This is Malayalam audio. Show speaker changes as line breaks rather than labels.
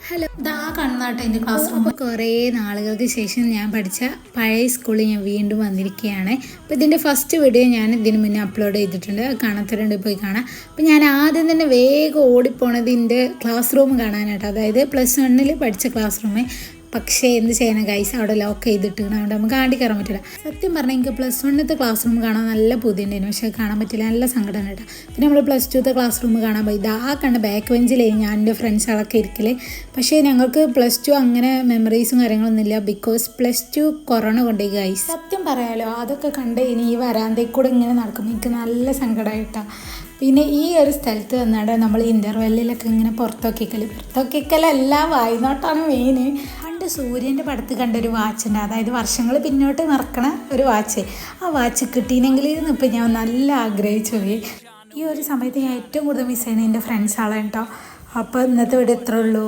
ഹലോ, ഇതാ കാണുന്നാട്ടോ എൻ്റെ ക്ലാസ് റൂം. കുറേ നാളുകൾക്ക് ശേഷം ഞാൻ പഠിച്ച പഴയ സ്കൂളിൽ ഞാൻ വീണ്ടും വന്നിരിക്കുകയാണ്. അപ്പോൾ ഇതിൻ്റെ ഫസ്റ്റ് വീഡിയോ ഞാൻ ഇതിന് മുന്നേ അപ്ലോഡ് ചെയ്തിട്ടുണ്ട്. കാണാത്തവരുണ്ട് പോയി കാണാം. അപ്പോൾ ഞാൻ ആദ്യം തന്നെ വേഗം ഓടിപ്പോണത് എൻ്റെ ക്ലാസ് റൂം കാണാനായിട്ട്. അതായത് +1 പഠിച്ച ക്ലാസ് റൂം. പക്ഷേ എന്ത് ചെയ്യണം ഗൈസ്, അവിടെ ലോക്ക് ചെയ്തിട്ടാണ്, അവിടെ നമുക്ക് ആണ്ടി കയറാൻ പറ്റില്ല. സത്യം പറഞ്ഞാൽ എനിക്ക് +1 ക്ലാസ് റൂം കാണാൻ നല്ല പൂതിയുണ്ടായിരുന്നു, പക്ഷേ കാണാൻ പറ്റില്ല. നല്ല സങ്കടം കേട്ടോ. പിന്നെ നമ്മൾ +2 ക്ലാസ് റൂം കാണാൻ പോയി. ഇതാ കണ്ട ബാക്ക് ബെഞ്ചിലായി ഞാൻ എൻ്റെ ഫ്രണ്ട്സുകളൊക്കെ ഇരിക്കൽ. പക്ഷേ ഞങ്ങൾക്ക് +2 അങ്ങനെ മെമ്മറീസും കാര്യങ്ങളൊന്നും ഇല്ല, ബിക്കോസ് +2 കൊറോണ കൊണ്ടേ ഗൈസ്. സത്യം പറയാലോ, അതൊക്കെ കണ്ട് ഇനി ഈ വരാന്തയിൽ കൂടെ ഇങ്ങനെ നടക്കുമ്പോൾ എനിക്ക് നല്ല സങ്കടമായിട്ടാണ്. പിന്നെ ഈ ഒരു സ്ഥലത്ത് വന്നാണ്ട് നമ്മൾ ഇൻ്റർവെല്ലിലൊക്കെ ഇങ്ങനെ പുറത്തൊക്കിക്കലല്ല, വായ്നോട്ടാണ് മെയിൻ. പണ്ട് സൂര്യൻ്റെ പടത്ത് കണ്ടൊരു വാച്ചുണ്ട്, അതായത് വർഷങ്ങൾ പിന്നോട്ട് മറക്കണ ഒരു വാച്ച്. ആ വാച്ച് കിട്ടിയില്ലെങ്കിൽ ഇപ്പം ഞാൻ നല്ല ആഗ്രഹിച്ചു പോയി. ഈ ഒരു സമയത്ത് ഞാൻ ഏറ്റവും കൂടുതൽ മിസ് ചെയ്യുന്നത് എൻ്റെ ഫ്രണ്ട്സാണ് കേട്ടോ. അപ്പോൾ ഇന്നത്തെ വീഡിയോ ഇത്രേ ഉള്ളൂ.